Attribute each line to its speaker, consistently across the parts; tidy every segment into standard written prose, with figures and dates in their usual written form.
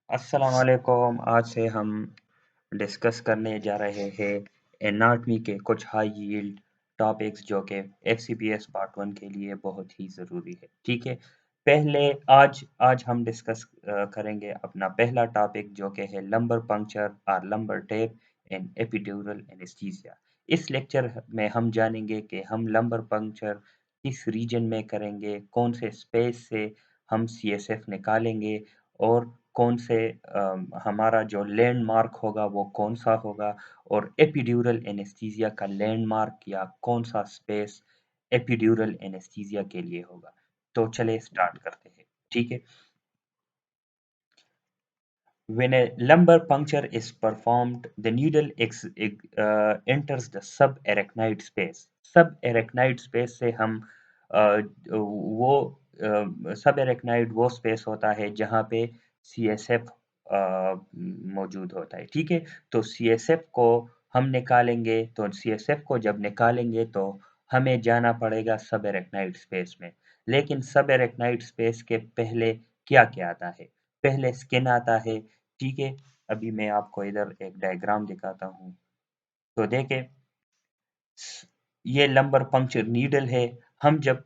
Speaker 1: अस्सलाम वालेकुम। आज से हम डिस्कस करने जा रहे हैं एनाटॉमी के कुछ हाई यील्ड टॉपिक्स जो कि एफसीपीएस पार्ट 1 के लिए बहुत ही ज़रूरी है। ठीक है, पहले आज आज हम डिस्कस करेंगे अपना पहला टॉपिक जो कि है लंबर पंक्चर और lumbar tape and epidural anaesthesia. इस लेक्चर में हम जानेंगे कि हम लंबर पंक्चर किस रीजन में करेंगे, कौन से स्पेस से हम सीएसएफ निकालेंगे और कौन से हमारा जो लैंडमार्क होगा वो कौन सा होगा और एपिड्यूरल एनेस्थीसिया का लैंडमार्क या कौन सा स्पेस एपिड्यूरल एनेस्थीसिया के लिए होगा। तो चले स्टार्ट करते हैं। ठीक है, when a lumbar puncture is performed, the needle enters the subarachnoid space. Subarachnoid space से हम वो subarachnoid वो स्पेस होता है जहाँ पे CSF मौजूद होता है। ठीक है, तो CSF को हम निकालेंगे, तो CSF को जब निकालेंगे तो हमें जाना पड़ेगा subarachnoid स्पेस में। लेकिन subarachnoid स्पेस के पहले क्या क्या आता है? पहले स्किन आता है। ठीक है, अभी मैं आपको इधर एक डायग्राम दिखाता हूँ। तो देखें, ये लंबर पंक्चर नीडल है। हम जब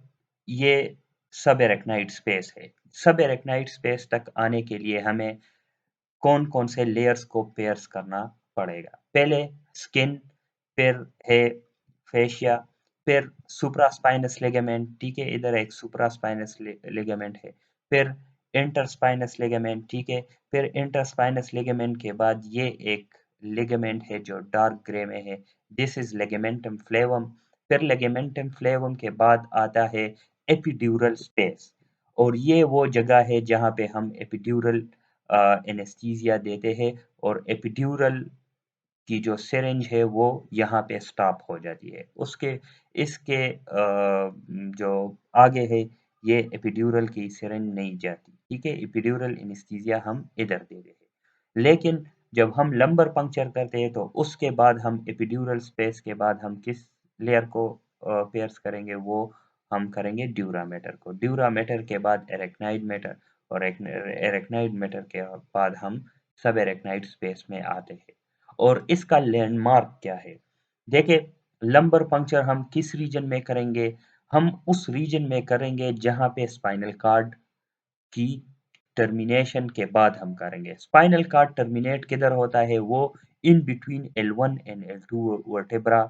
Speaker 1: ये सब एरेक्नाइड स्पेस है, सब एरेक्नाइड स्पेस तक आने के लिए हमें कौन कौन से लेयर्स को पेयर्स करना पड़ेगा। पहले स्किन, फिर है फेशिया, फिर सुप्रास्पाइनस लिगामेंट। ठीक है, इधर एक सुप्रास्पाइनस लिगामेंट है, फिर इंटरस्पाइनस लिगामेंट। ठीक है, फिर इंटरस्पाइनस लिगामेंट के बाद ये एक लिगामेंट है जो डार्क ग्रे में है, दिस इज लिगामेंटम फ्लेवम। फिर लिगामेंटम फ्लेवम के बाद आता है एपिड्यूरल स्पेस, और ये वो जगह है जहाँ पे हम एपिड्यूरल एनेस्थीसिया देते हैं, और एपिड्यूरल की जो सिरिंज है वो यहाँ पे स्टॉप हो जाती है। उसके इसके जो आगे है ये एपिड्यूरल की सिरिंज नहीं जाती। ठीक है, एपिड्यूरल एनेस्थीसिया हम इधर दे रहे हैं। लेकिन जब हम लंबर पंक्चर करते हैं तो उसके बाद हम एपिड्यूरल स्पेस के बाद हम किस लेयर को पेयर्स करेंगे, वो हम करेंगे ड्यूरामेटर को। ड्यूरामेटर के बाद एरेक्नाइड मेटर, और एरेक्नाइड मेटर के बाद हम सब एरेक्नाइड स्पेस में आते हैं। और इसका लैंडमार्क क्या है? देखिए, लंबर पंक्चर हम किस रीजन में करेंगे? हम उस रीजन में करेंगे जहाँ पे स्पाइनल कॉर्ड की टर्मिनेशन के बाद हम करेंगे। स्पाइनल कॉर्ड टर्मिनेट किधर होता है? वो in between L1 and L2 vertebra.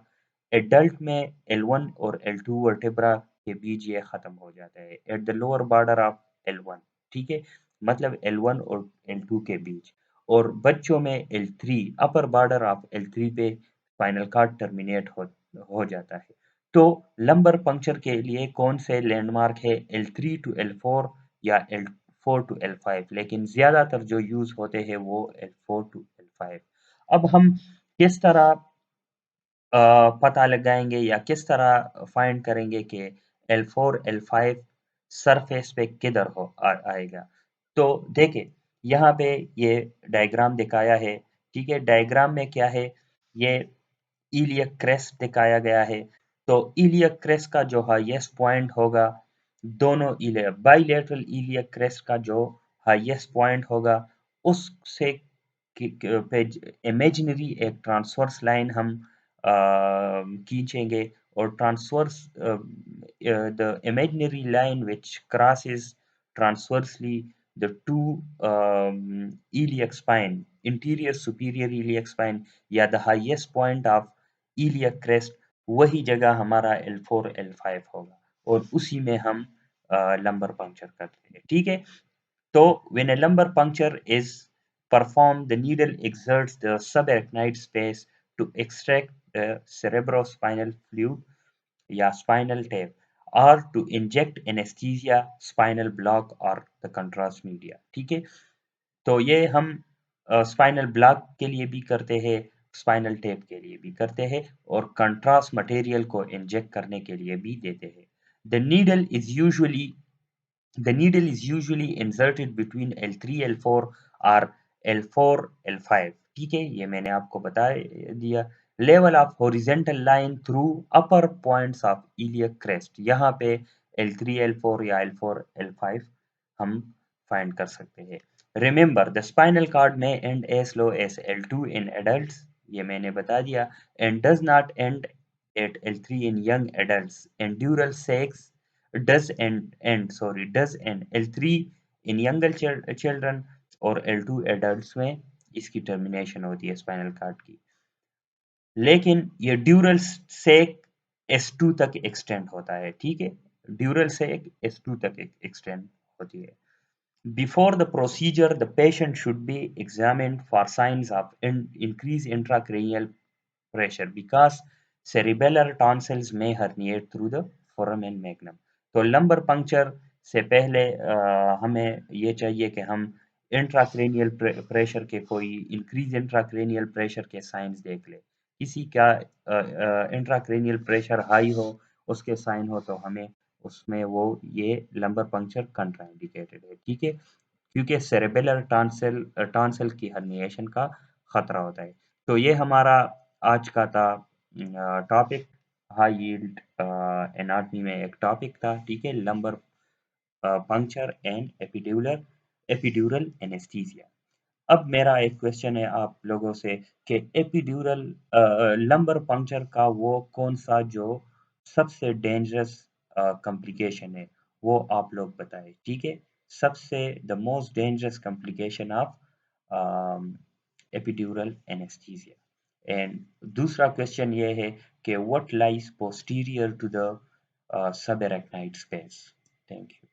Speaker 1: Adult में L1 और L2 वर्टेब्रा के बीच ये खत्म हो जाता है, at the lower border of L1। ठीक है, मतलब L1 और L2 के बीच। और बच्चों में L3, upper border of L3 पे स्पाइनल कॉर्ड टर्मिनेट हो जाता है। तो लंबर पंक्चर के लिए कौन से लैंडमार्क है? L3 टू L4 या L4 टू L5, लेकिन ज्यादातर जो यूज होते हैं वो L4 टू L5। अब हम किस तरह पता लगाएंगे या किस तरह फाइंड करेंगे कि L4 L5 सरफेस पे किधर आएगा? तो देखिए, यहाँ पे ये डायग्राम दिखाया है। ठीक है, डायग्राम में क्या है? ये इलियक क्रेस्ट दिखाया गया है। तो इलियक क्रेस्ट का जो हाईएस्ट पॉइंट होगा, दोनों इलियक बाइलेटरल इलियक क्रेस्ट का जो हाईएस्ट पॉइंट होगा, उससे पे इमेजिनरी एक ट्रांसवर्स लाइन हम खींचेंगे, और transverse the imaginary line which crosses transversely the two iliac spine, interior superior iliac spine, या the highest point of iliac crest, वही जगह हमारा L4 L5 होगा, और उसी में हम लंबर पंक्चर करते हैं। ठीक है, तो when a lumbar puncture is performed, the needle exerts the subarachnoid space to extract the cerebrospinal fluid या spinal tape, or to inject anesthesia, spinal block or the contrast media। ठीक है, तो ये हम स्पाइनल ब्लॉक के लिए भी करते हैं, स्पाइनल टेप के लिए भी करते हैं, और कंट्रास्ट मटेरियल को इंजेक्ट करने के लिए भी देते हैं। The needle is usually The needle is usually inserted between L3 L4 और L4 L5। ठीक है, ये मैंने आपको बता दिया। Level of horizontal line through upper points of iliac crest, यहाँ पे L3 L4 या L4 L5 हम फाइंड कर सकते हैं। Remember, the spinal cord may end as low as L2 in adults, ये मैंने बता दिया, and does not end at L3 in young adults. Endural sex does end L3 in younger children और L2 adults में इसकी termination होती है spinal cord की. लेकिन ये ड्यूरल सेक S2 तक एक्सटेंड होता है, ठीक है? ड्यूरल सेक S2 तक एक्सटेंड होती है. Before the procedure, the patient should be examined for signs of increased intracranial pressure because cerebellar tonsils may herniate through the foramen magnum. तो लंबर पंक्चर से पहले हमें ये चाहिए कि हम इंट्राक्रेनियल प्रेशर के कोई इंक्रीज इंट्राक्रेनियल प्रेशर के साइंस देख ले. किसी का इंट्राक्रेनियल प्रेशर हाई हो, उसके साइन हो तो हमें उसमें वो ये लंबर पंक्चर कंट्राइंडिकेटेड है, ठीक है? क्योंकि सेरेबेलर टॉन्सिल की हर्निएशन का खतरा होता है. तो ये हमारा आज का था टॉपिक. हाई यील्ड एनाटमी में एक टॉपिक था, ठीक है? Lumbar puncture and epidural anaesthesia. अब मेरा एक क्वेश्चन है आप लोगों से कि एपिड्यूरल लंबर पंक्चर का वो कौन सा जो सबसे डेंजरस कॉम्प्लिकेशन है, वो आप लोग बताएं, ठीक है? सबसे the most dangerous complication of epidural anaesthesia. And दूसरा क्वेश्चन ये है कि what lies posterior to the subarachnoid space. Thank you.